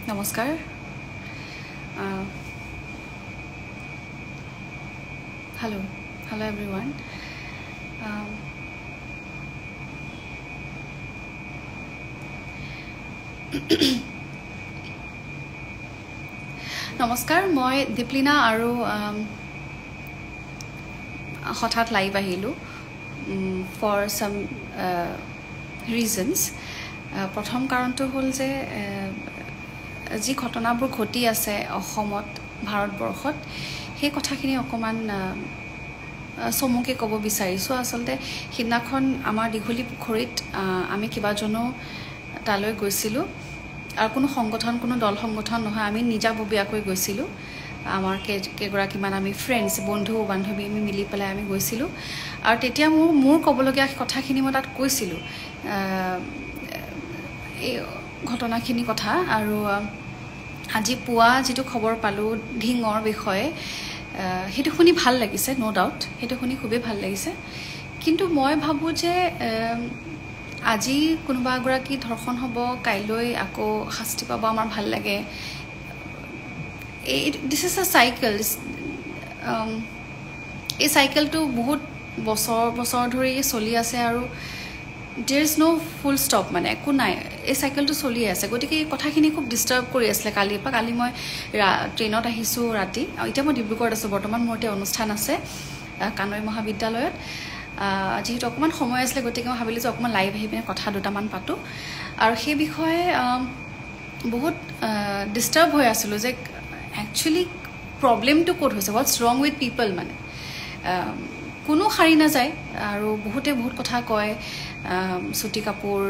নমস্কাৰ hello everyone নমস্কাৰ মই দীপলিনা আৰু হঠাৎ লাইভ আহিলো for some reasons প্ৰথম কাৰণটো হ'ল যে যি ঘটনাবোৰ ঘটি আছে অসমত ভাৰতবৰ্ষত সেই কথাখিনি অকমান সমুকে ক'ব বিচাৰিছো আসলতে হিনাখন আমাৰ দিঘলি পুখুৰীত আমি কিবা জনো তালৈ গৈছিলো আৰু কোনো সংগঠন কোনো দল সংগঠন নহয় আমি নিজাববীয়াকৈ গৈছিলো আমাৰ কেগৰাকী মান আমি ফ্ৰেণ্ডছ বন্ধু বান্ধৱী আমি মিলি পেলাই আমি গৈছিলো আৰু তেতিয়া মোৰ ক'বলগীয়া কথাখিনি মই তাত কৈছিলো এই ঘটনাখিনি কথা আৰু আজি পুৱা যেটো খবৰ পালো ঢিঙৰ বিষয়ে হেতু শুনি ভাল লাগিছে নো ডাউট হেতু শুনি খুবেই ভাল লাগিছে কিন্তু মই ভাবো যে আজি কোনোবা গৰাকী ধৰ্ষণ হ'ব কাইলৈ আকৌ শাস্তি পাব আমাৰ ভাল লাগে this is a cycle এই সাইকেলটো বহুত বছৰ ধৰি চলি আছে আৰু there is no full stop মানে একো নাই এই সাইকেলটো চলি আছে গতিকে এই কথাখিনি খুব ডিস্টার্ব কৰি আছে কালি মই ট্ৰেইনত আহিছো ৰাতি এতিয়া মই ডিব্ৰুগড়ত আছো বৰ্তমান মোৰ এটা অনুষ্ঠান আছে কানৈ মহাবিদ্যালয়ত যেহেতু অকমান সময় আছে গতিকে মই ভাবিলো যে অকমান লাইভ আহি পিনে কথা দুটামান পাতো আৰু সেই বিষয়ে বহুত ডিস্টার্ব হৈ আছিল যে actually problem to ক'ত হৈছে what's wrong with people মানে কোনো হাৰি না যায় আৰু বহুতে বহুত কথা কয় সুটি কাপুৰ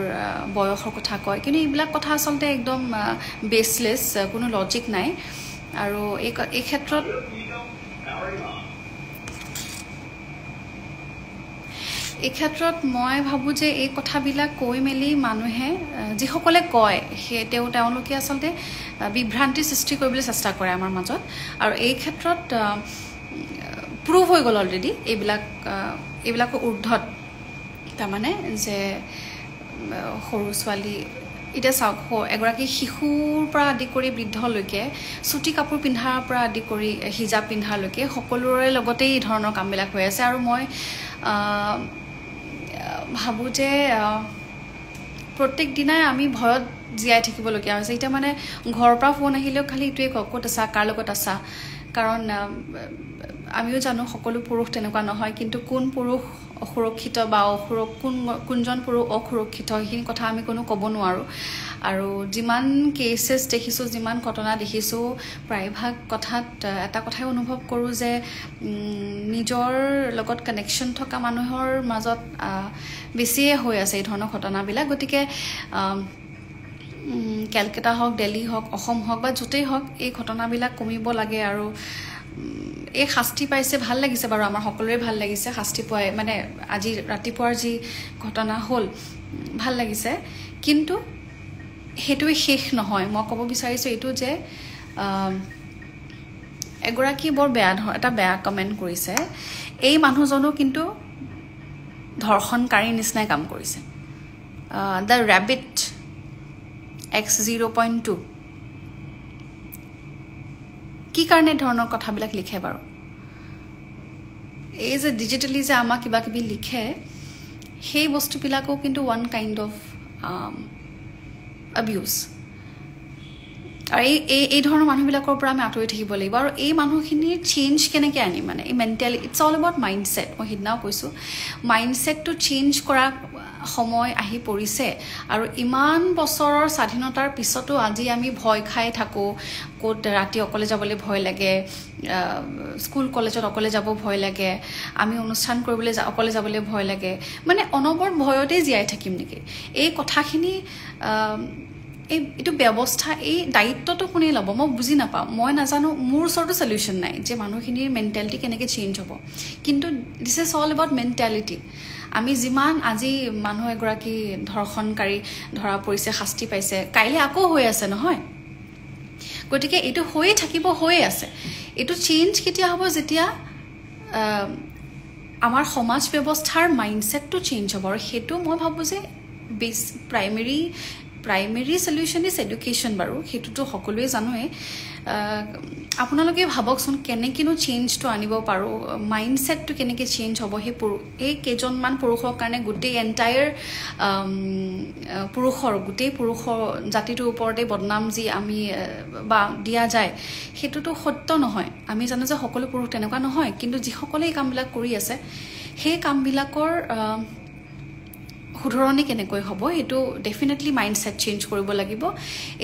বয়সৰ কথা কয় কিন্তু এইবিলাক কথা আসলতে একদম বেসলেস কোনো লজিক নাই আৰু এই ক্ষেত্ৰত মই ভাবো যে এই কথাবিলাক কৈ মেলি মানুহে যি সকলে কয় সেই তেওঁলোকে আসলতে বিভ্ৰান্তি সৃষ্টি কৰিবলৈ চেষ্টা কৰে আমাৰ মাজত আৰু এই ক্ষেত্ৰত প্ৰুভ হৈ গল অলৰেডি এইবিলাক উৰ্ধত তাৰমানে যে সৰু ছোৱালী এটা চাওক এগৰাকী শিশুৰ পৰা আদি কৰি বৃদ্ধলৈকে সুটি কাপোৰ পিন্ধাৰ পৰা আদি কৰি হিজাব পিন্ধালৈকে সকলোৰে লগতে এই ধৰণৰ কামবিলাক হৈ আছে আৰু মই ভাবো যে প্ৰত্যেক দিনাই আমি ভয়ত জিয়াই থাকিবলগীয়া হৈছে এটা মানে ঘৰৰ পৰা ফোন আহিলেও খালি ইটোৱে ক'ত আছা কাৰ লগত আছা কাৰণ আমিও জানো সকলো পুৰুষ তেনেকুৱা নহয় কিন্তু কোন পুৰুষ অসুৰক্ষিত বা কোনজন পুৰুষ অসুৰক্ষিত এই কথা আমি কোনো ক'ব নোৱাৰো আৰু যিমান কেसेছ দেখিছো যিমান ঘটনা দেখিছো প্ৰায়ভাগ কথাত এটা কথাই অনুভৱ কৰো যে নিজৰ লগত কানেকশন থকা মানুহৰ মাজত বেছিয়ে হৈ আছে এই ধৰণৰ ঘটনাবিলাক গতিকে কলকাতা হওক দিল্লী হওক অসম হওক বা যতেই হওক এই ঘটনাবিলাক কমিব লাগে আৰু এই শাস্তি পাইছে ভাল লাগিছে বাৰু আমাৰ সকলোৰে ভাল লাগিছে শাস্তি পাই মানে আজি ৰাতিপুৱাৰ যি ঘটনা হ'ল ভাল লাগিছে কিন্তু হেতুই শেষ নহয় মই ক'ব বিচাৰিছো এটো যে এগৰাকী বৰ এটা বেয়া কমেন্ট কৰিছে এই মানুহজনো কিন্তু ধৰ্ষণকাৰী নিচিনাই কাম কৰিছে the rabbit x0.2 কি কাৰণে ধৰণৰ কথাবিলাক লিখে বাৰু এই যে ডিজিটালি যে আমা কিবা কিবি লিখে সেই বস্তুবিলাকও কিন্তু one kind of abuse আৰু এই ধৰণৰ মানুহবিলাকৰ পৰা আমি আঁতৰি থাকিব লাগিব আৰু এই মানুহখিনিৰ চেঞ্জ কেনেকৈ আনি মানে এই mentally it's all about mindset মই সিদিনাও কৈছো মাইণ্ডছেটটো চেঞ্জ কৰা সময় আহি পৰিছে আৰু ইমান বছৰৰ স্বাধীনতাৰ পিছতো আজি আমি ভয় খাই থাকো কোট ৰাতি অকলে যাবলৈ ভয় লাগে স্কুল কলেজত অকলে যাব ভয় লাগে আমি অনুষ্ঠান কৰিবলৈ অকলে যাবলৈ ভয় লাগে মানে অনবৰ ভয়তে জিয়াই থাকিম নেকি এই কথাখিনি এইটো ব্যৱস্থা এই দায়িত্বটো কোনে ল'ব মই বুজি নাপাওঁ মই নাজানো মোৰ ওচৰতো সলিউশন নাই যে মানুহখিনিৰ মেন্টালিটি কেনেকৈ চেঞ্জ হ'ব কিন্তু this is all about mentality আমি যিমান আজি মানুহ এগৰাকী ধৰ্ষণকাৰী ধৰা পৰিছে শাস্তি পাইছে কাইলে আকৌ হৈ আছে নহয় গতিকে এটো হৈয়ে থাকিব হৈয়ে আছে এটো চেঞ্জ কেতিয়া হ'ব যেতিয়া আমাৰ সমাজ ব্যৱস্থাৰ মাইণ্ডছেটটো চেঞ্জ হ'ব আৰু হেতু মই ভাবো যে base primary primary solution is education বাৰু হেতুটো সকলোৱে জানোৱে আপোনালোকে ভাবকচোন কেনেকিনো চেঞ্জটো আনিব পাৰো মাইন্ডসেটটো কেনেকে চেঞ্জ হ'ব এই কেজনমান পুৰুষৰ কাৰণে গোটেই এন্টায়াৰ গোটেই পুৰুষৰ জাতিটোৰ ওপৰতে বদনাম যি আমি বা দিয়া যায় হেতুটো সত্য নহয় আমি জানো যে সকলো পুৰুষ তেনেকুৱা নহয় কিন্তু যিসকলে এই কামবিলাক কৰি আছে সেই কামবিলাকৰ শুধৰণি কেনেকৈ হ'ব এটো ডেফিনেটলি মাইন্ডসেট চেঞ্জ কৰিব লাগিব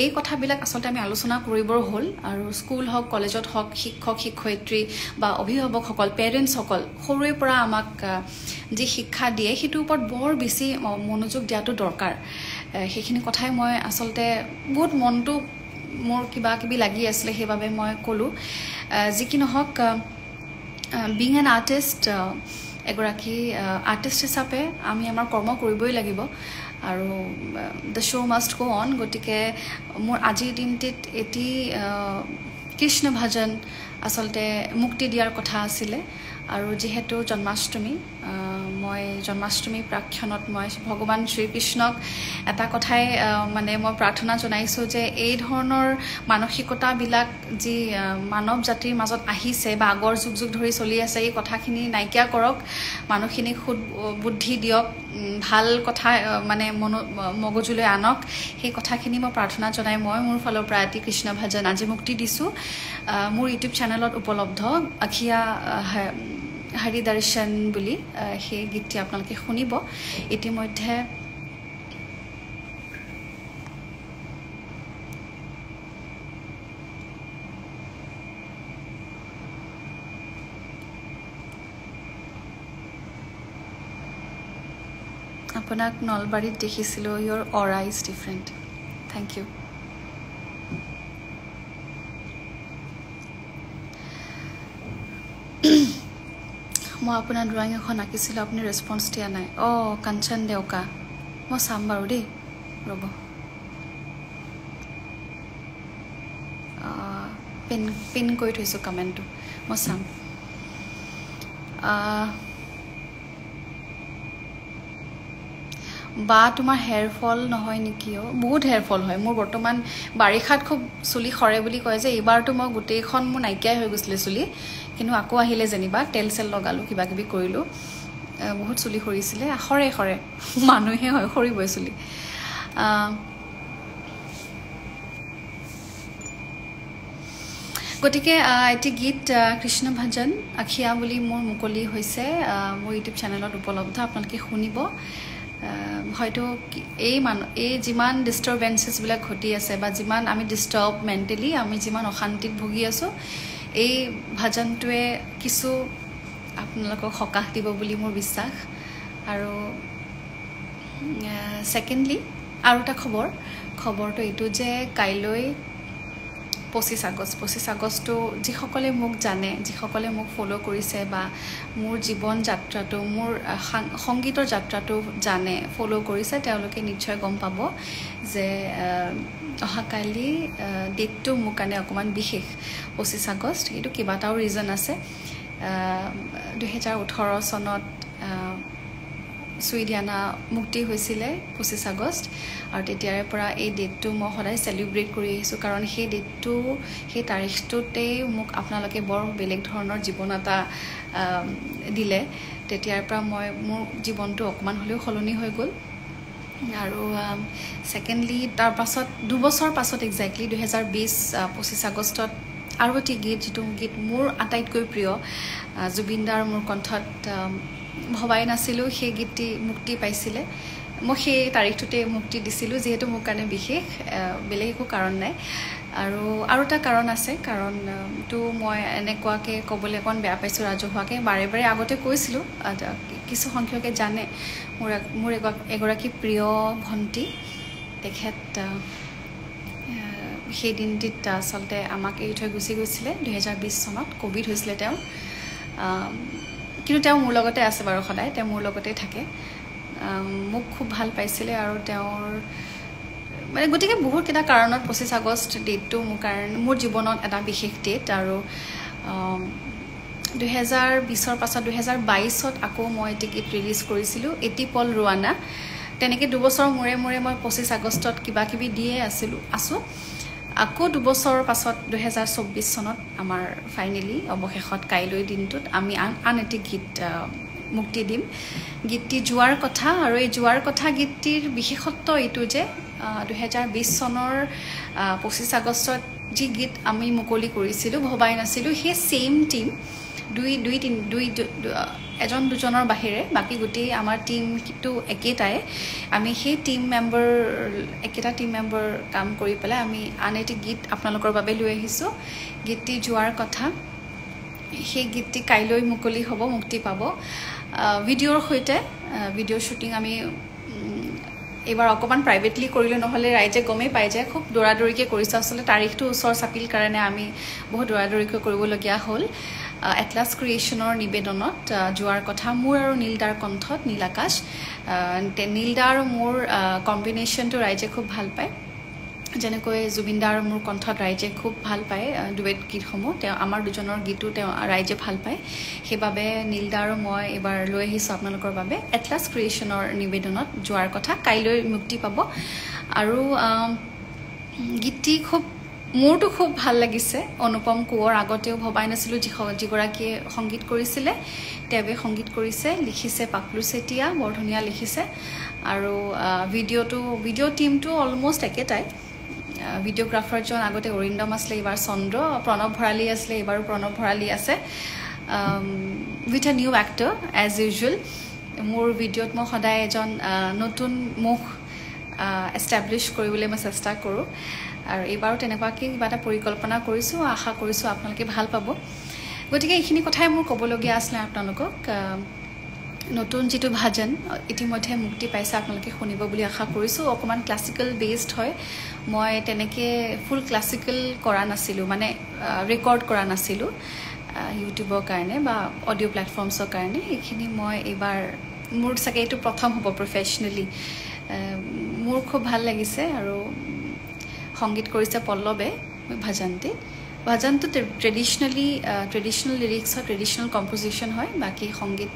এই কথাবিলাক আসলতে আমি আলোচনা কৰিবৰ হ'ল আৰু স্কুল হক কলেজত হক শিক্ষক শিক্ষয়িত্ৰী বা অভিভাৱকসকল পেৰেন্টছসকল সৰুৰে পৰা আমাক যি শিক্ষা দিয়ে হেতুৰ ওপৰত বৰ বেছি মনোযোগ দিয়াটো দৰকাৰ সেইখিনি কথাই মই আসলতে বহুত মনটো মোৰ কিবা কিবি লাগি আছিল হেবাবে মই কলো যি কি নহক বিং এন আৰ্টিষ্ট এগৰাকী আৰ্টিষ্ট হিচাপে আমি আমাৰ কৰ্ম কৰিবই লাগিব আৰু the show' must go on গতিকে মোৰ আজিৰ দিনটিত এটি কৃষ্ণ ভজন আসলতে মুক্তি দিয়াৰ কথা আছিলে আৰু যেহেতু জন্মাষ্টমী মই জন্মাষ্টমী প্ৰাক্ষণত মই ভগৱান শ্ৰীকৃষ্ণক এটা কথাই মানে মই প্ৰাৰ্থনা জনাইছো যে এই ধৰণৰ মানসিকতাবিলাক যি মানৱ জাতিৰ মাজত আহিছে বা আগৰ যুগ যুগ ধৰি চলি আছে এই কথাখিনি নাইকিয়া কৰক মানুহখিনিক বুদ্ধি দিয়ক ভাল কথা মানে মগজুলৈ আনক সেই কথাখিনি মই প্ৰাৰ্থনা জনাই মই মোৰ ফালৰ পৰা এটি কৃষ্ণ ভজন আজি মুক্তি দিছো মোৰ ইউটিউব চেনেলত উপলব্ধ আখিয়া হৰি দৰ্শন বুলি সেই গীতটি আপোনালোকে শুনিব ইতিমধ্যে আপোনাক নলবাৰীত দেখিছিলো your aura is different thank you মই আপোনাৰ ড্ৰয়িং এখন আঁকিছিলো আপুনি ৰেসপন্স দিয়া নাই কাঞ্চন দেউকা মই চাম বাৰু দেই ৰব পিন কৰি থৈছো কমেন্টটো মই চাম বা তোমাৰ হেয়াৰ ফল নহয় নেকি বহুত হেয়াৰ ফল হয় মোৰ বৰ্তমান বাৰিখাত খুব চুলি খৰে বুলি কয় যে এইবাৰটো মই গোটেইখন মোৰ নাইকিয়াই হৈ গৈছিল চুলি কিন্তু আকৌ আহিলে যেনিবা তেল সেল লগালো কিবা কিবি কৰিলো বহুত চুলি খৰিছিলে খৰে খৰে মানুহে হয় খৰিবই চুলি গতিকে এটি গীত কৃষ্ণ ভজন আখিয়া বুলি মোৰ মুকলি হৈছে মোৰ ইউটিউব চেনেলত উপলব্ধ আপোনালোকে শুনিব হয়তো এই যিমান ডিস্টাৰবেন্সেস বিলাক ঘটি আছে বা যিমান আমি ডিস্টাৰ্ব মেন্টালি আমি যিমান অশান্তিত ভুগি আছো এই ভজনটোৱে কিছু আপোনালোকক সকাহ দিব বুলি মোৰ বিশ্বাস আৰু সেকেন্ডলি আৰু এটা খবৰটো এইটো যে কাইলৈ 25 আগষ্ট যিসকলে মোক জানে যিসকলে মোক ফলো কৰিছে বা মোৰ জীৱন যাত্ৰাটো মোৰ সংগীতৰ যাত্ৰাটো জানে ফলো কৰিছে তেওঁলোকে নিশ্চয় গম পাব যে অহাকালি ডেটটো মোৰ কাৰণে অকমান বিশেষ 25 আগষ্ট এইটো কিবাটাও ৰিজন আছে 2018 চনত সুইডিয়ানা মুক্তি হৈছিলে 25 আগষ্ট আৰু তেতিয়াৰে পৰা এই ডেটটো মই সদায় সেলিব্ৰেট কৰি আহিছো কাৰণ সেই ডেটটো সেই তাৰিখটোতে মোক আপোনালোকে বৰ বেলেগ ধৰণৰ জীৱন এটা দিলে তেতিয়াৰ পৰা মই মোৰ জীৱনটো অকমান হলেও খলনি হৈ গল আৰু সেকেন্ডলি তাৰ পাছত 2 বছৰ পাছত এক্স্যাক্টলি 2020 25 আগষ্টত আৰু এটি গীত যেটো গীত মোৰ আটাইতকৈ প্ৰিয় জুবিনদাৰ মোৰ কণ্ঠত ভবাই নাছিলো সেই গীতটি মুক্তি পাইছিলে মই সেই তাৰিখটোতে মুক্তি দিছিলো যেহেতু মোৰ কাৰণে বিশেষ বেলেগ একো কাৰণ নাই আৰু এটা কাৰণ আছে কাৰণ তো মই এনেকুৱাকে কবলে কোন বেয়া পাইছো ৰাজহুৱাকে বাৰে বাৰে আগতে কৈছিলো কিছু সংখ্যকে জানে মোৰ এগৰাকী প্ৰিয় ভন্টি তেখেত সেই দিনটিত আসলতে আমাক এৰি থৈ গুচি গৈছিলে 2020 চনত কোভিড হৈছিলে তেওঁ কিন্তু তেওঁ মোৰ লগতে আছে বাৰু সদায় তেওঁ মোৰ লগতে থাকে মোক খুব ভাল পাইছিলে আৰু তেওঁৰ মানে গতিকে বহুত কিটা কাৰণত 25 আগষ্ট ডেটটো মোৰ জীৱনত এটা বিশেষ ডেট আৰু 2020 ৰ পাছত 2022 ত আকৌ মই টিকেট ৰিলিজ কৰিছিলো এটি পল ৰুৱানা তেনেকৈ 2 বছৰ মূৰে মূৰে মই 25 আগষ্টত কিবা কিবি দিয়ে আছোঁ আকৌ 2 বছৰৰ পাছত 2024 চনত আমাৰ ফাইনেলি অৱশেষত কাইলৈ দিনটোত আমি আন এটি গীত মুক্তি দিম গীতটি যোৱাৰ কথা আৰু এই যোৱাৰ কথা গীতটিৰ বিশেষত্ব এইটো যে 2020 চনৰ 25 আগষ্টত যি গীত আমি মুকলি কৰিছিলোঁ ভবাই নাছিলোঁ সেই সেম টিম এজন দুজনৰ বাহিৰে বাকি গোটেই আমাৰ টিমটো একেটাই আমি সেই একেটা টিম মেম্বাৰ কাম কৰি পেলাই আমি আন এটি গীত আপোনালোকৰ বাবে লৈ আহিছোঁ গীতটি যোৱাৰ কথা সেই গীতটি কাইলৈ মুকলি হ'ব মুক্তি পাব ভিডিঅ'ৰ সৈতে ভিডিঅ' শ্বুটিং আমি এবাৰ অকমান প্ৰাইভেটলি কৰিলে নহলে ৰাইজে গমেই পাই যায় খুব দৌৰাদৌৰিকৈ কৰিছে আসলে তাৰিখটো ওচৰ চাপিল কাৰণে আমি বহুত দৌৰাদৌৰিকৈ কৰিবলগীয়া হ'ল এটলাস ক্ৰিয়েশ্যনৰ নিবেদনত যোৱাৰ কথা মোৰ আৰু নীলদাৰ কণ্ঠত নীল আকাশ নীলদা আৰু মোৰ কম্বিনেশ্যনটো ৰাইজে খুব ভাল পায় যেনেকৈ জুবিনদা আৰু মোৰ কণ্ঠত ৰাইজে খুব ভাল পায় ডুৱেট গীতসমূহ তেওঁ আমাৰ দুজনৰ গীতো তেওঁ ৰাইজে ভাল পায় সেইবাবে নীলদা আৰু মই এবাৰ লৈ আহিছোঁ আপোনালোকৰ বাবে এটলাস ক্ৰিয়েশ্যনৰ নিবেদনত যোৱাৰ কথা কাইলৈ মুক্তি পাব আৰু গীতটি মোৰতো খুব ভাল লাগিছে অনুপম কোঁৱৰ আগতেও ভবাই নাছিলোঁ যিগৰাকীয়ে সংগীত কৰিছিলে তেওঁৱে সংগীত কৰিছে লিখিছে পাকলু চেতিয়া বৰ ধুনীয়া লিখিছে আৰু ভিডিঅ' টিমটো অলমষ্ট একেটাই ভিডিঅ'গ্ৰাফাৰজন আগতে অৰিন্দম আছিলে এইবাৰ চন্দ্ৰ প্ৰণৱ ভৰালী আছিলে এইবাৰো প্ৰণৱ ভৰালী আছে with a new actor as usual মোৰ ভিডিঅ'ত মই সদায় এজন নতুন মুখ এষ্টাব্লিছ কৰিবলৈ মই চেষ্টা কৰোঁ আৰু এইবাৰো তেনেকুৱাকৈ কিবা এটা পৰিকল্পনা কৰিছোঁ আশা কৰিছোঁ আপোনালোকে ভাল পাব গতিকে এইখিনি কথাই মোৰ ক'বলগীয়া আছিলে আপোনালোকক নতুন যিটো ভাজন ইতিমধ্যে মুক্তি পাইছে আপোনালোকে শুনিব বুলি আশা কৰিছোঁ অকণমান ক্লাছিকেল বেছড হয় মই তেনেকৈ ফুল ক্লাছিকেল কৰা নাছিলোঁ মানে ৰেকৰ্ড কৰা নাছিলোঁ ইউটিউবৰ কাৰণে বা অডিঅ' প্লেটফৰ্মছৰ কাৰণে এইখিনি মই এইবাৰ মোৰ চাগে এইটো প্ৰথম হ'ব প্ৰফেশ্যনেলি মোৰ খুব ভাল লাগিছে আৰু সংগীত কৰিছে পল্লৱে ভজনটো ট্ৰেডিশ্যনেল লিৰিক্স হয় ট্ৰেডিশ্যনেল কম্প'জিশ্যন হয় বাকী সংগীত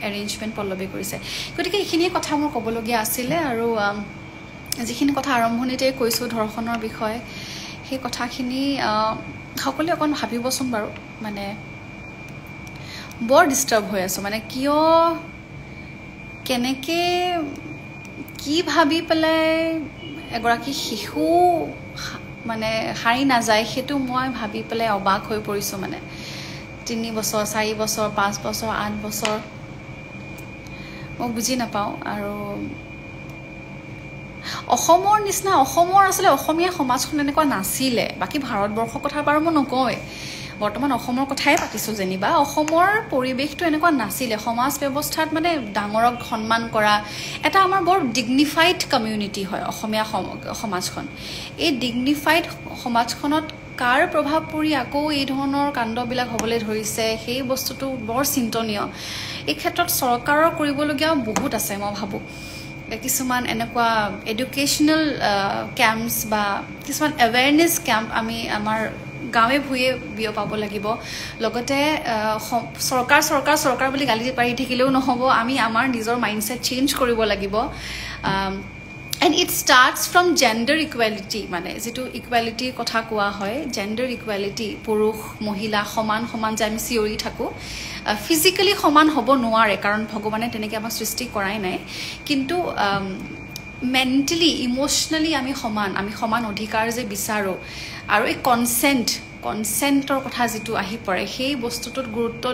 এৰেঞ্জমেণ্ট পল্লৱে কৰিছে গতিকে এইখিনিয়ে কথা মোৰ ক'বলগীয়া আছিলে আৰু যিখিনি কথা আৰম্ভণিতে কৈছোঁ ধৰ্ষণৰ বিষয়ে সেই কথাখিনি সকলোৱে অকণ ভাবিবচোন বাৰু মানে বৰ ডিষ্টাৰ্ব হৈ আছোঁ মানে কিয় কেনেকৈ কি ভাবি পেলাই এগৰাকী শিশু মানে হাৰি নাযায় সেইটো মই ভাবি পেলাই অবাক হৈ পৰিছোঁ মানে 3 বছৰ 4 বছৰ 5 বছৰ 8 বছৰ মই বুজি নাপাওঁ আৰু অসমৰ নিচিনা অসমৰ আসলে অসমীয়া সমাজখন এনেকুৱা নাছিলে বাকী ভাৰতবৰ্ষৰ কথা বাৰু মই নকওঁৱে বৰ্তমান অসমৰ কথাই পাতিছোঁ যেনিবা অসমৰ পৰিৱেশটো এনেকুৱা নাছিলে সমাজ ব্যৱস্থাত মানে ডাঙৰক সন্মান কৰা এটা আমাৰ বৰ ডিগনিফাইড কমিউনিটি হয় অসমীয়া সমাজখন এই ডিগনিফাইড সমাজখনত কাৰ প্ৰভাৱ পৰি আকৌ এই ধৰণৰ কাণ্ডবিলাক হ'বলৈ ধৰিছে সেই বস্তুটো বৰ চিন্তনীয় এই ক্ষেত্ৰত চৰকাৰৰ কৰিবলগীয়া বহুত আছে মই ভাবোঁ কিছুমান এনেকুৱা এডুকেশ্যনেল কেম্পছ বা কিছুমান এৱেৰনেছ কেম্প আমি আমাৰ গাঁৱে ভূঞে বিয়পাব লাগিব লগতে চৰকাৰ বুলি গালি পাৰি থাকিলেও নহ'ব আমি আমাৰ নিজৰ মাইণ্ডছেট চেঞ্জ কৰিব লাগিব and it starts from gender equality মানে যিটো ইকুৱেলিটিৰ কথা কোৱা হয় জেণ্ডাৰ ইকুৱেলিটি পুৰুষ মহিলা সমান যে আমি চিঞৰি থাকোঁ ফিজিকেলি সমান হ'ব নোৱাৰে কাৰণ ভগৱানে তেনেকৈ আমাক সৃষ্টি কৰাই নাই কিন্তু মেণ্টেলি ইম'চনেলি আমি সমান অধিকাৰ যে বিচাৰোঁ আৰু এই কনচেণ্টৰ কথা যিটো আহি পৰে সেই বস্তুটোত গুৰুত্ব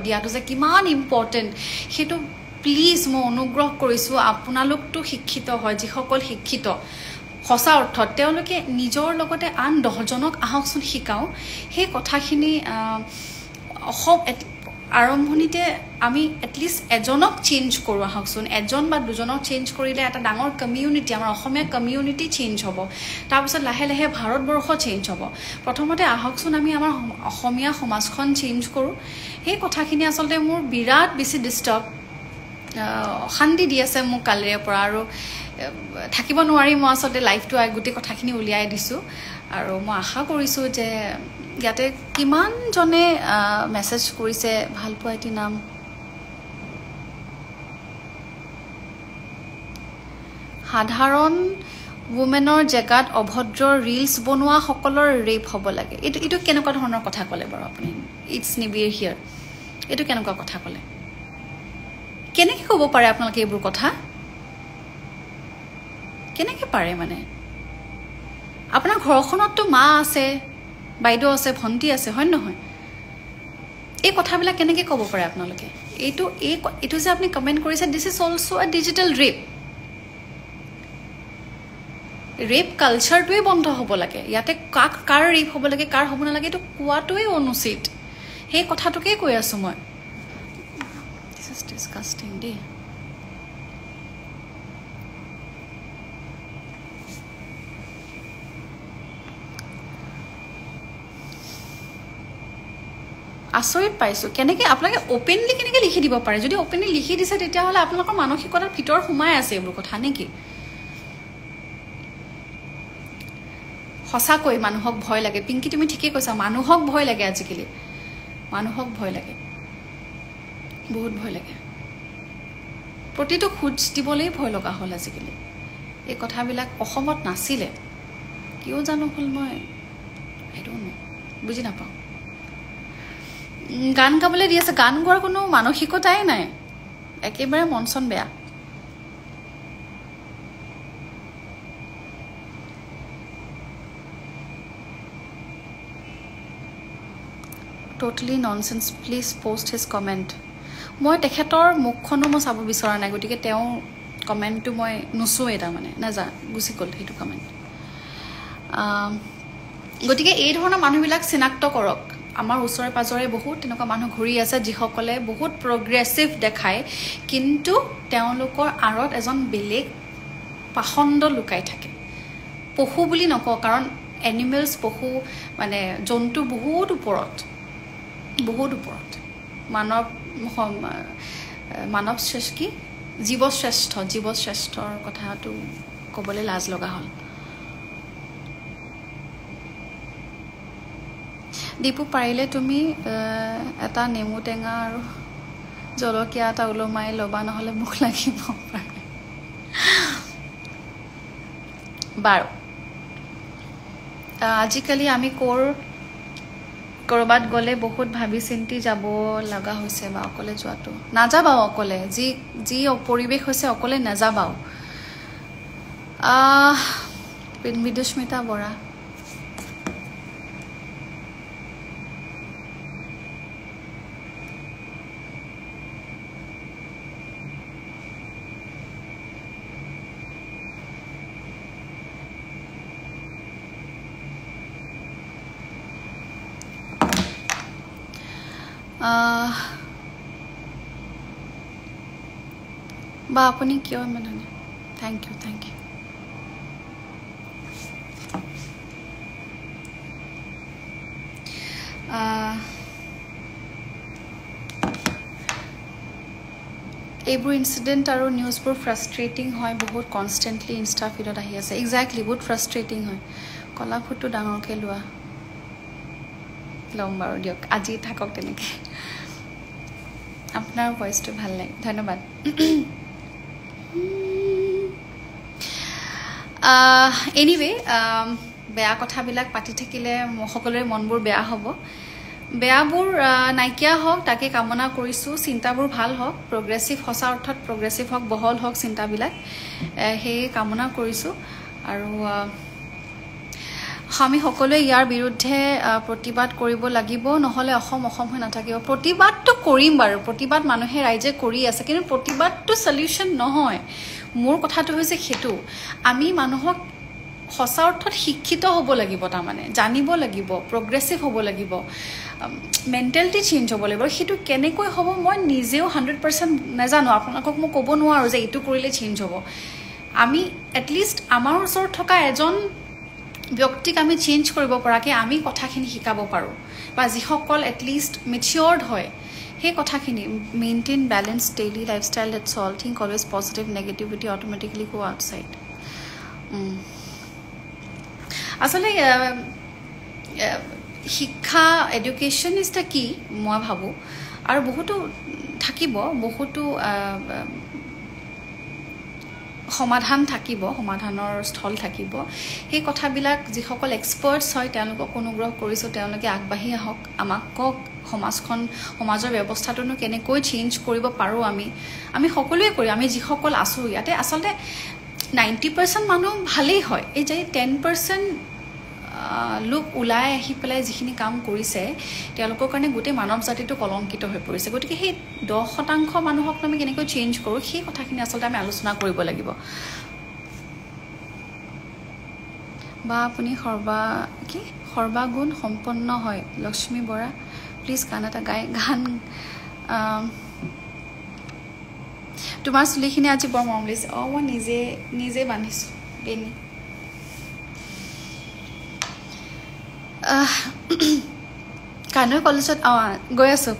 দিয়াটো যে কিমান ইম্পৰ্টেণ্ট সেইটো প্লিজ মই অনুগ্ৰহ কৰিছোঁ আপোনালোকতো শিক্ষিত হয় যিসকল শিক্ষিত সঁচা অৰ্থত তেওঁলোকে নিজৰ লগতে আন 10জনক আহকচোন শিকাওঁ সেই কথাখিনি আৰম্ভণিতে আমি এটলিষ্ট এজনক চেঞ্জ কৰোঁ আহকচোন এজন বা দুজনক চেঞ্জ কৰিলে এটা ডাঙৰ কমিউনিটি আমাৰ অসমীয়া কমিউনিটি চেঞ্জ হ'ব তাৰপিছত লাহে লাহে ভাৰতবৰ্ষ চেঞ্জ হ'ব প্ৰথমতে আহকচোন আমি আমাৰ অসমীয়া সমাজখন চেঞ্জ কৰোঁ সেই কথাখিনি আচলতে মোৰ বিৰাট বেছি ডিষ্টাৰ্ব অশান্তি দি আছে মোক কালিৰে পৰা আৰু থাকিব নোৱাৰি মই আচলতে লাইফটো গোটেই কথাখিনি উলিয়াই দিছোঁ আৰু মই আশা কৰিছোঁ যে ইয়াতে কিমানজনে মেছেজ কৰিছে ভালপোৱা এটি নাম সাধাৰণ womenৰ জেগাত অভদ্ৰ ৰিলছ বনোৱা সকলৰ ৰেপ হ'ব লাগে এইটো কেনেকুৱা ধৰণৰ কথা ক'লে বাৰু আপুনি ইটছ নিবিৰ হিয়াৰ এইটো কেনেকুৱা কথা ক'লে কেনেকৈ ক'ব পাৰে আপোনালোকে এইবোৰ কথা কেনেকৈ পাৰে মানে আপোনাৰ ঘৰখনততো মা আছে বাইদেউ আছে ভণ্টি আছে হয় নহয় এই কথাবিলাক কেনেকৈ ক'ব পাৰে আপোনালোকে এইটো যে আপুনি কমেণ্ট কৰিছে দিছ ইজ অলছ' আ ডিজিটেল ৰেপ কালচাৰটোৱে বন্ধ হ'ব লাগে ইয়াতে কাৰ ৰেপ হ'ব লাগে কাৰ হ'ব নালাগে এইটো কোৱাটোৱে অনুচিত সেই কথাটোকে কৈ আছোঁ মই দিছ ইজ ডিছকাষ্টিং দেই আচৰিত পাইছোঁ কেনেকৈ আপোনালোকে অপেনলি কেনেকৈ লিখি দিব পাৰে যদি অপেনলি লিখি দিছে তেতিয়াহ'লে আপোনালোকৰ মানসিকতাৰ ভিতৰত সোমাই আছে এইবোৰ কথা নেকি সঁচাকৈ মানুহক ভয় লাগে পিংকি তুমি ঠিকেই কৈছা মানুহক ভয় লাগে আজিকালি মানুহক ভয় লাগে বহুত ভয় লাগে প্ৰতিটো খোজ দিবলৈ ভয় লগা হ'ল আজিকালি এই কথাবিলাক অসমত নাছিলে কিয় জানো হ'ল মই আই ডোন্ট নো বুজি নাপাওঁ গান গাবলৈ দি আছে গান গোৱাৰ কোনো মানসিকতাই নাই একেবাৰে মন চন বেয়া totally nonsense please post his comment মই তেখেতৰ মুখখনো মই চাব বিচৰা নাই গতিকে তেওঁ কমেণ্টটো মই নুচোৱেই তাৰমানে নাজা গুচি গ'ল সেইটো কমেণ্ট গতিকে এই ধৰণৰ মানুহবিলাক চিনাক্ত কৰক আমাৰ ওচৰে পাজৰে বহুত তেনেকুৱা মানুহ ঘূৰি আছে যিসকলে বহুত প্ৰগ্ৰেছিভ দেখায় কিন্তু তেওঁলোকৰ আঁৰত এজন বেলেগ পাখণ্ড লুকাই থাকে পশু বুলি নকওঁ কাৰণ এনিমেলছ পশু মানে জন্তু বহুত ওপৰত মানৱ শ্ৰেষ্ঠ কি জীৱশ্ৰেষ্ঠৰ কথাটো ক'বলৈ লাজ লগা হ'ল দীপু পাৰিলে তুমি এটা নেমু টেঙা আৰু জলকীয়া এটা ওলমাই ল'বা নহ'লে মুখ লাগিব পাৰে বাৰু আজিকালি আমি ক'ৰবাত গ'লে বহুত ভাবি চিন্তি যাব লগা হৈছে বা অকলে যোৱাটো নাযাবাও অকলে যি পৰিৱেশ হৈছে অকলে নাযাবাও বিদুস্মিতা বৰা বা আপুনি কিয় মানে থেংক ইউ এইবোৰ ইনচিডেণ্ট আৰু নিউজবোৰ ফ্ৰাষ্ট্ৰেটিং হয় বহুত কনষ্টেণ্টলি ইনষ্টা ফিডত আহি আছে এক্সেক্টলি বহুত ফ্ৰাষ্ট্ৰেটিং হয় কলা ফুটটো ডাঙৰকৈ লোৱা ল'ম বাৰু দিয়ক আজি থাকক তেনেকৈ আপোনাৰ ভইচটো ভাল লাগে ধন্যবাদ এনিৱে বেয়া কথাবিলাক পাতি থাকিলে সকলোৰে মনবোৰ বেয়া হ'ব বেয়াবোৰ নাইকিয়া হওক তাকে কামনা কৰিছোঁ চিন্তাবোৰ ভাল হওক প্ৰগ্ৰেছিভ সঁচা অৰ্থত প্ৰগ্ৰেছিভ হওক বহল হওক চিন্তাবিলাক সেই কামনা কৰিছোঁ আৰু আমি সকলোৱে ইয়াৰ বিৰুদ্ধে প্ৰতিবাদ কৰিব লাগিব নহ'লে অসম হৈ নাথাকিব প্ৰতিবাদটো কৰিম বাৰু প্ৰতিবাদ মানুহে ৰাইজে কৰি আছে কিন্তু প্ৰতিবাদটো সলিউশ্যন নহয় মোৰ কথাটো হৈছে সেইটো আমি মানুহক সঁচা অৰ্থত শিক্ষিত হ'ব লাগিব তাৰমানে জানিব লাগিব প্ৰগ্ৰেছিভ হ'ব লাগিব মেণ্টেলিটি চেঞ্জ হ'ব লাগিব সেইটো কেনেকৈ হ'ব মই নিজেও 100% নাজানো আপোনালোকক মই ক'ব নোৱাৰোঁ যে এইটো কৰিলে চেঞ্জ হ'ব আমি এটলিষ্ট আমাৰ ওচৰত থকা এজন ব্যক্তিক আমি চেঞ্জ কৰিব পৰাকৈ আমি কথাখিনি শিকাব পাৰোঁ বা যিসকল এটলিষ্ট মেচিয়ৰ্ড হয় সেই কথাখিনি maintain balance daily lifestyle that's all think always positive negativity automatically go outside আচলতে শিক্ষা এডুকেশ্যন ইজ দ্য কি মই ভাবোঁ আৰু বহুতো থাকিব বহুতো সমাধান থাকিব সমাধানৰ স্থল থাকিব সেই কথাবিলাক যিসকল এক্সপাৰ্টছ হয় তেওঁলোকক অনুগ্ৰহ কৰিছোঁ তেওঁলোকে আগবাঢ়ি আহক আমাক কওক সমাজৰ ব্যৱস্থাটোনো কেনেকৈ চেঞ্জ কৰিব পাৰোঁ আমি সকলোৱে কৰি আমি যিসকল আছোঁ ইয়াতে আচলতে 90% মানুহ ভালেই হয় এই যে 10% লোক ওলাই আহি পেলাই যিখিনি কাম কৰিছে তেওঁলোকৰ কাৰণে গোটেই মানৱ জাতিটো কলংকিত হৈ পৰিছে গতিকে সেই 10% মানুহক আমি কেনেকৈ চেঞ্জ কৰোঁ সেই কথাখিনি আচলতে আমি আলোচনা কৰিব লাগিব বা আপুনি সৰ্বাগুণ সম্পন্ন হয় লক্ষ্মী বৰা প্লিজ গান এটা গান তোমাৰ চুলিখিনি আজি বৰ মৰম লাগিছে মই নিজে বান্ধিছোঁ বেনি কানৈ কলেজত গৈ আছোঁ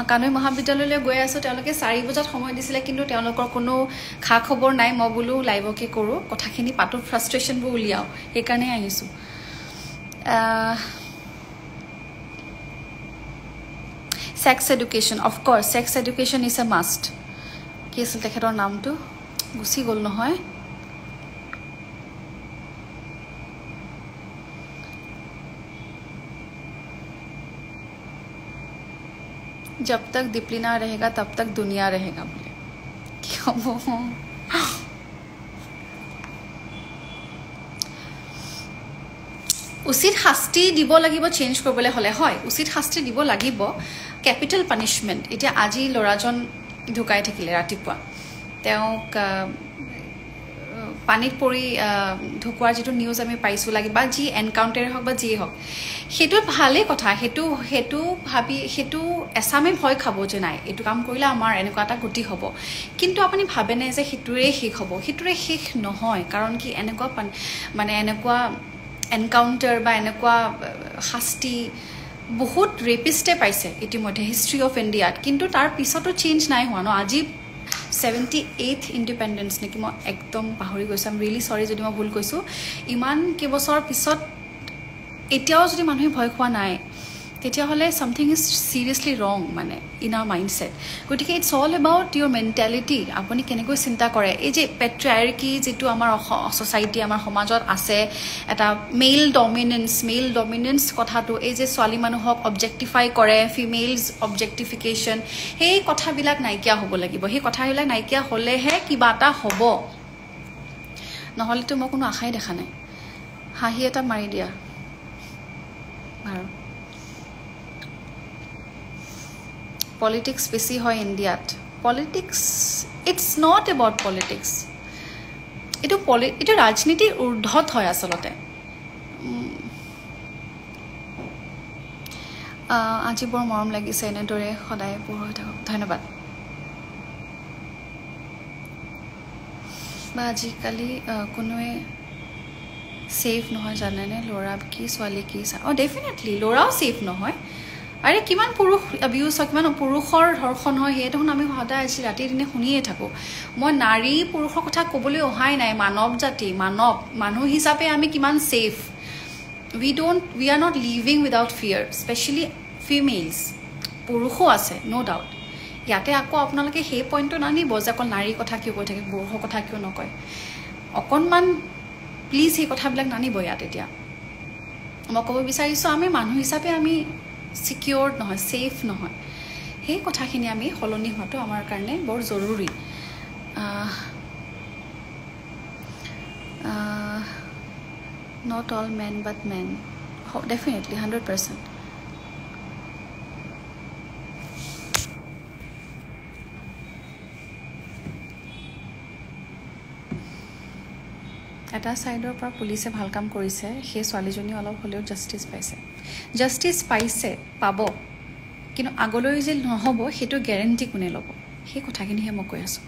কানৈ মহাবিদ্যালয়লৈ গৈ আছোঁ তেওঁলোকে 4 বজাত সময় দিছিলে কিন্তু তেওঁলোকৰ কোনো খা খবৰ নাই মই বোলো লাইভকে কৰোঁ কথাখিনি পাতো ফ্ৰাষ্ট্ৰেশ্যনবোৰ উলিয়াওঁ সেইকাৰণে আহিছোঁ sex education of course sex education is a must কি আছিল তেখেতৰ নামটো গুচি গ'ল নহয় जब तक डिसिप्लिन रहेगा तब तक दुनिया रहेगा बोले क्यों उचित শাস্তি দিব লাগিব চেঞ্জ কৰিবলৈ হলে হয় উচিত শাস্তি দিব লাগিব ক্যাপিটাল পানিশমেন্ট এটা আজি লৰাজন ঢুকাই থাকিলে ৰাতিপুৱা তেওঁক পানীত পৰি ঢুকুৱাৰ যেটো নিউজ আমি পাইছো লাগি বা জি এনকাউন্টাৰ হক বা জি হক হেতু ভালে কথা হেতু ভাবি হেতু এসামে ভয় খাব যে নাই এটো কাম কৰিলে আমাৰ এনেকুৱা এটা গতি হ'ব কিন্তু আপুনি ভাবে নাই যে হেতুৰে শেষ হ'ব হেতুৰে শেষ নহয় কাৰণ কি এনেকুৱা মানে এনেকুৱা এনকাউন্টাৰ বা এনেকুৱা শাস্তি বহুত ৰেপিষ্টে পাইছে ইতিমধ্যে হিষ্ট্ৰী অফ ইণ্ডিয়াত কিন্তু তাৰ পিছতো চেঞ্জ নাই হোৱা ন আজি 78th ইন্ডিপেন্ডেন্স নেকি মই একদম পাহৰি গৈছো আম ৰিয়েলি সৰি যদি মই ভুল কৈছো ইমান কেবছৰ পিছত এতিয়াও যদি মানুহে ভয় খোৱা নাই তেতিয়া হলে সামথিং ইজ সিৰিয়াসলি ৰং মানে ইন আৰ মাইন্ডসেট গতিকে it's all about Euro mentality আপুনি কেনেকৈ চিন্তা কৰে এই যে পেট্ৰিয়াৰ্কি যেটো আমাৰ সোসাইটি আমাৰ সমাজত আছে এটা মেল ডমিনেন্স কথাটো এই যে ছোৱালী মানুহক অবজেক্টিফাই কৰে ফিমেলস অবজেক্টিফিকেশন সেই কথাবিলাক নাইকিয়া হ'ব লাগিব সেই কথাবিলাক নাইকিয়া হলেহে কিবা এটা হ'ব নহলে তো মই কোনো আশাই দেখা নাই হাঁহি এটা মাৰি দিয়া আৰু Politics বেছি হয় ইন্ডিয়াত Politics it's not about politics এটো ৰাজনীতিৰ ঊৰ্ধ্বত হয় আসলতে আজি বৰ মৰম লাগিছে এনেদৰে সদায় পঢ়ি হৈ থাকক ধন্যবাদ বা আজিকালি কোনোৱে সেফ নহয় জানেনে লৰা কি ছোৱালী কি ডেফিনেটলি লৰাও সেফ নহয় আৰে কিমান পুৰুষ অবিউজ হয় কিমান পুৰুষৰ ধৰ্ষণ হয় হেতু আমি সদায় আজি ৰাতি দিনে শুনিয়ে থাকো মই নাৰী পুৰুষৰ কথা ক'বলৈ অহাই নাই মানৱ জাতি মানুহ হিচাপে আমি কিমান safe we are not living without fear especially females পুৰুষো আছে no doubt ইয়াতে আকৌ আপোনালোকে সেই পইণ্টটো নানিব যে অকল নাৰী কথা কিয় কৈ থাকে পুৰুষৰ কথা কিয় নকয় অকনমান প্লিজ এই কথাবিলাক নানিব ইয়াত এতিয়া মই ক'ব বিচাৰিছো আমি মানুহ হিচাপে আমি সিকিউৰড নহয় সেফ নহয় সেই কথাখিনি আমি হলনি হতো আমাৰ কাৰণে বৰ জৰুৰী not all men but men definitely 100% এটা সাইডৰ পৰা পুলিচে ভাল কাম কৰিছে সেই ছোৱালীজনী অলপ হলেও জাস্টিস পাইছে পাব কিন্তু আগলৈ যে নহব হেতু গ্যাৰান্টি কোনে ল'ব সেই কথাখিনিহে মই কৈ আছো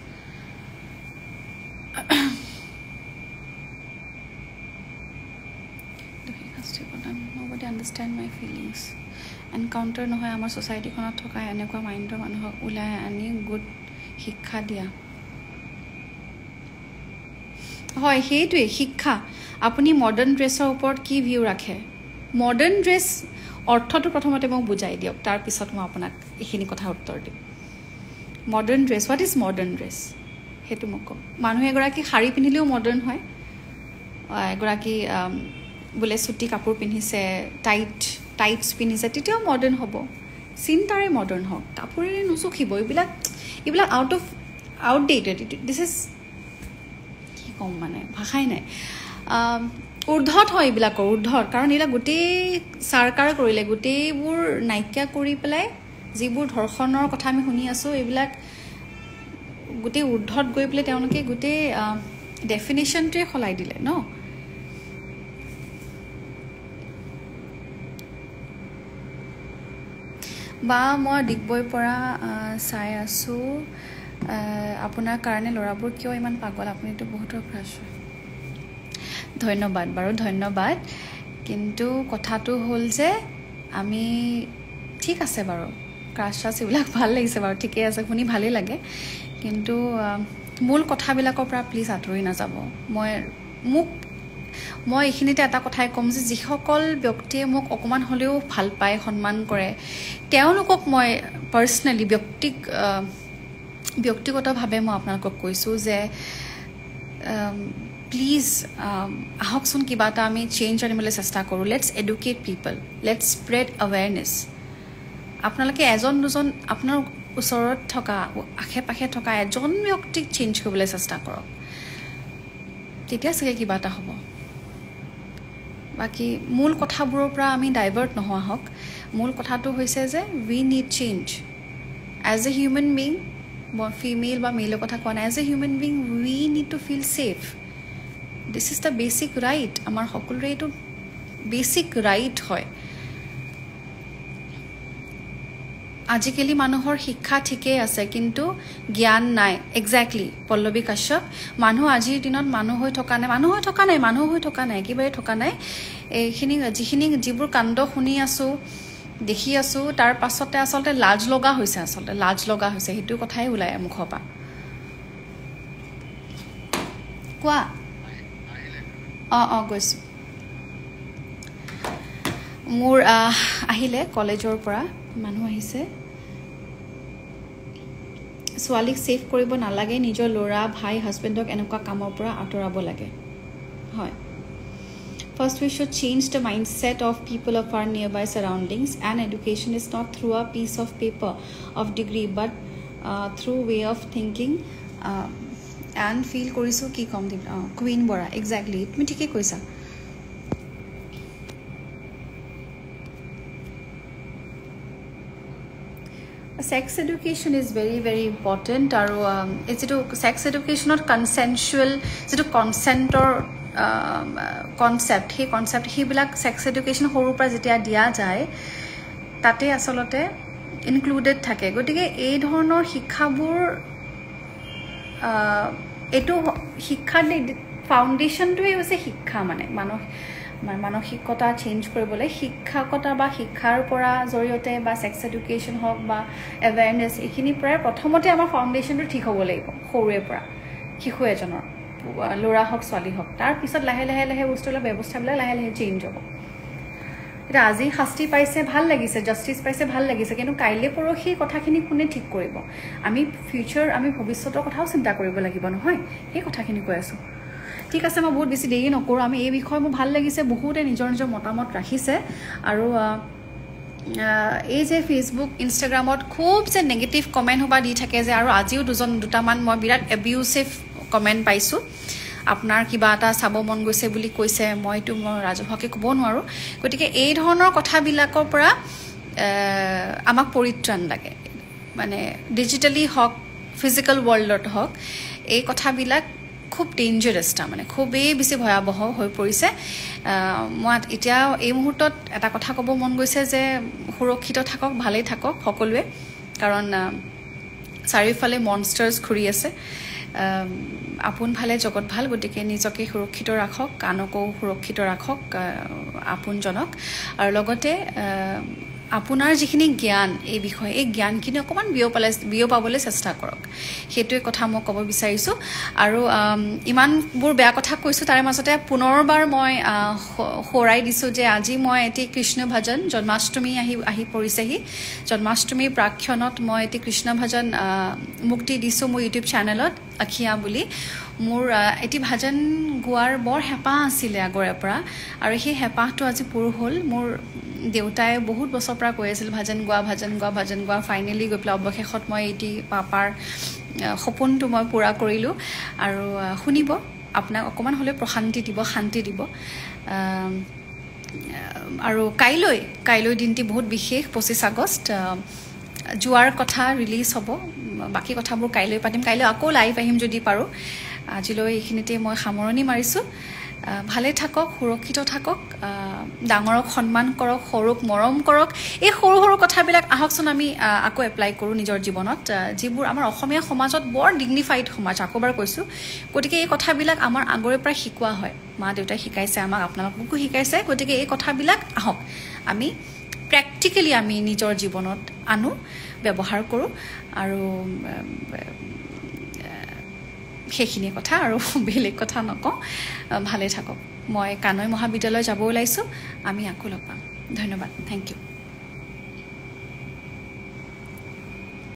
nobody understand my feelings encounter নহয় আমাৰ সোসাইটিখনত থকা এনেকুৱা মাইন্ডৰ মানুহক উলাই আনি গুড শিক্ষা দিয়া হয় হেতুৱে শিক্ষা আপুনি মডাৰ্ন ড্ৰেছৰ ওপৰত কি ভিউ ৰাখে মডাৰ্ন ড্ৰেছ অৰ্থটো প্ৰথমতে মই বুজাই দিয়ক তাৰ পিছত মই আপোনাক এইখিনি কথা উত্তৰ দিম modern dress what is modern dress সেইটো মোক কওক মানুহ এগৰাকী শাৰী পিন্ধিলেও মডাৰ্ণ হয় এগৰাকী বোলে চুটি কাপোৰ পিন্ধিছে টাইটছ পিন্ধিছে তেতিয়াও মডাৰ্ণ হ'ব চিন্তাৰে মডাৰ্ণ হওক কাপোৰেৰে নুচুখিব এইবিলাক আউটডেটেড দিছ ইজ কি ক'ম মানে ভাষাই নাই ঊৰ্ধত হয় এইবিলাকৰ ঊৰ্ধত কাৰণ এইবিলাক গোটেই চৰকাৰ কৰিলে গোটেইবোৰ নাইকিয়া কৰি পেলাই যিবোৰ ধৰ্ষণৰ কথা আমি শুনি আছোঁ এইবিলাক গোটেই ঊৰ্ধত গৈ পেলাই তেওঁলোকে গোটেই ডেফিনেশ্যনটোৱে সলাই দিলে ন বা মই ডিগবৈৰ পৰা চাই আছোঁ আপোনাৰ কাৰণে ল'ৰাবোৰ কিয় ইমান পাগল আপুনিতো বহুতৰ ক্ৰাছ হয় ধন্যবাদ বাৰু ধন্যবাদ কিন্তু কথাটো হ'ল যে আমি ঠিক আছে বাৰু ক্ৰাছ এইবিলাক ভাল লাগিছে বাৰু ঠিকে আছে শুনি ভালেই লাগে কিন্তু মূল কথাবিলাকৰ পৰা প্লিজ আঁতৰি নাযাব মই এইখিনিতে এটা কথাই ক'ম যে যিসকল ব্যক্তিয়ে মোক অকণমান হ'লেও ভাল পায় সন্মান কৰে তেওঁলোকক মই পাৰ্চনেলি ব্যক্তিগতভাৱে মই আপোনালোকক কৈছোঁ যে প্লিজ আহকচোন কিবা এটা আমি চেঞ্জ আনিবলৈ চেষ্টা কৰোঁ let's educate people let's spread awareness আপোনালোকে এজন দুজন আপোনাৰ ওচৰত থকা আশে পাশে থকা এজন ব্যক্তিক চেঞ্জ কৰিবলৈ চেষ্টা কৰক তেতিয়া চাগে কিবা এটা হ'ব বাকী মূল কথাবোৰৰ পৰা আমি ডাইভাৰ্ট নোহোৱা হওক মূল কথাটো হৈছে যে we need change as a human being female বা মেলৰ কথা কোৱা নাই as a human being we need to feel safe this is the basic right আমাৰ সকলোৰে এইটো বেচিক ৰাইট হয় আজিকালি মানুহৰ শিক্ষা ঠিকেই আছে কিন্তু জ্ঞান নাই এক্সেক্টলি পল্লৱী কাশ্যপ মানুহ আজিৰ দিনত মানুহ হৈ থকা নাই একেবাৰে থকা নাই এইখিনি যিবোৰ কাণ্ড শুনি আছোঁ দেখি আছোঁ তাৰ পাছতে আচলতে লাজ লগা হৈছে সেইটো কথাই ওলাই মুখৰ পৰা কোৱা গৈছোঁ মোৰ আহিলে কলেজৰ পৰা মানুহ আহিছে ছোৱালীক ছেভ কৰিব নালাগে নিজৰ ল'ৰা ভাই হাজবেণ্ডক এনেকুৱা কামৰ পৰা আঁতৰাব লাগে হয় First, we should change the mindset of people of our nearby surroundings and education is not through a piece of paper of degree but through way of thinking and feel korisu ki kom di Queen Bora exactly tumi thike koisa sex education is very very important aru it's to sex education not consensual it's to consent or concept সেই concept সেইবিলাক sex education সৰুৰ পৰা যেতিয়া দিয়া যায় তাতে আচলতে included থাকে গতিকে এই ধৰণৰ শিক্ষাবোৰ এইটো শিক্ষাৰ ফাউণ্ডেশ্যনটোৱে হৈছে শিক্ষা মানে মানসিকতা চেঞ্জ কৰিবলৈ শিক্ষকতা বা শিক্ষাৰ পৰা জৰিয়তে বা সেক্স এডুকেশ্যন হওক বা এৱেৰনেছ এইখিনি প্ৰায় প্ৰথমতে আমাৰ ফাউণ্ডেশ্যনটো ঠিক হ'ব লাগিব সৰুৰে পৰা শিশু এজনৰ ল'ৰা হওক ছোৱালী হওক তাৰ পিছত লাহে লাহে বস্তুবিলাক ব্যৱস্থাবিলাক লাহে লাহে চেঞ্জ হ'ব এটা আজি শাস্তি পাইছে ভাল লাগিছে জাষ্টিস পাইছে ভাল লাগিছে কিন্তু কাইলে পৰহি কথাখিনি কোনে ঠিক কৰিব আমি ফিউচাৰ আমি ভৱিষ্যতৰ কথাও চিন্তা কৰিব লাগিব নহয় এই কথাখিনি কৈ আছো ঠিক আছে মই বহুত বেছি দেৰি নকৰোঁ আমি এই বিষয়ে মোৰ ভাল লাগিছে বহুতে নিজৰ মতামত ৰাখিছে আৰু এই যে ফেসবুক ইনষ্টাগ্ৰামত খুব যে নেগেটিভ কমেন্ট হবা দি থাকে যে আৰু আজিও দুটামান মই বিৰাট এবিউচিভ কমেন্ট পাইছো আপোনাৰ কিবা এটা চাব মন গৈছে বুলি কৈছে মইতো ৰাজহুৱাকে ক'ব নোৱাৰো গতিকে এই ধৰণৰ কথাবিলাকৰ পৰা আমাক পৰিত্ৰাণ লাগে মানে ডিজিটালি হক ফিজিক্যাল ওয়াৰ্ল্ডত হক এই কথাবিলাক খুব ডেঞ্জাৰাছ মানে খুবেই বেছি ভয়াবহ হৈ পৰিছে মই এতিয়া এই মুহূৰ্তত এটা কথা ক'ব মন গৈছে যে সুৰক্ষিত থাকক ভালেই থাকক সকলোৱে কাৰণ চাৰিওফালে মনষ্টাৰ্ছ ঘূৰি আছে আপোন ভালে জগত ভাল গতিকে নিজকে সুৰক্ষিত ৰাখক কানকো সুৰক্ষিত ৰাখক আপোনজনক আৰু লগতে আপোনাৰ যিখিনি জ্ঞান এই বিষয়ে এই জ্ঞানখিনি অকণমান বিয়পাবলৈ চেষ্টা কৰক সেইটোৱে কথা মই ক'ব বিচাৰিছোঁ আৰু ইমানবোৰ বেয়া কথা কৈছোঁ তাৰে মাজতে পুনৰবাৰ মই সোঁৱৰাই দিছোঁ যে আজি মই এটি কৃষ্ণ ভজন জন্মাষ্টমী আহি পৰিছেহি জন্মাষ্টমীৰ প্ৰাক্ষণত মই এটি কৃষ্ণ ভজন মুক্তি দিছোঁ মোৰ ইউটিউব চেনেলত আখিয়া বুলি মোৰ এটি ভজন গোৱাৰ বৰ হেঁপাহ আছিলে আগৰে পৰা আৰু সেই হেঁপাহটো আজি পূৰ হ'ল মোৰ দেউতাই বহুত বছৰৰ পৰা কৈ আছিল ভজন গোৱা ফাইনেলি গৈ পেলাই অৱশেষত মই এটি পাপাৰ সপোনটো মই পূৰা কৰিলোঁ আৰু শুনিব আপোনাক অকণমান হ'লেও প্ৰশান্তি দিব শান্তি দিব আৰু কাইলৈ দিনটি বহুত বিশেষ 25 আগষ্ট যোৱাৰ কথা ৰিলিজ হ'ব বাকী কথাবোৰ কাইলৈ পাতিম কাইলৈ আকৌ লাইভ আহিম যদি পাৰোঁ আজিলৈ এইখিনিতে মই সামৰণি মাৰিছোঁ ভালে থাকক সুৰক্ষিত থাকক ডাঙৰক সন্মান কৰক সৰুক মৰম কৰক এই সৰু সৰু কথাবিলাক আহকচোন আমি আকৌ এপ্লাই কৰোঁ নিজৰ জীৱনত যিবোৰ আমাৰ অসমীয়া সমাজত বৰ ডিগনিফাইড সমাজ আকৌবাৰ কৈছোঁ গতিকে এই কথাবিলাক আমাৰ আগৰে পৰা শিকোৱা হয় মা দেউতাই শিকাইছে আমাক আপোনালোককো শিকাইছে গতিকে এই কথাবিলাক আহক আমি প্ৰেক্টিকেলি আমি নিজৰ জীৱনত আনো ব্যৱহাৰ কৰোঁ আৰু সেইখিনি কথা আৰু বেলেগ কথা নকওঁ ভালে থাকক মই কানৈ মহাবিদ্যালয় যাব ওলাইছোঁ আমি আকৌ লগ পাম ধন্যবাদ থেংক ইউ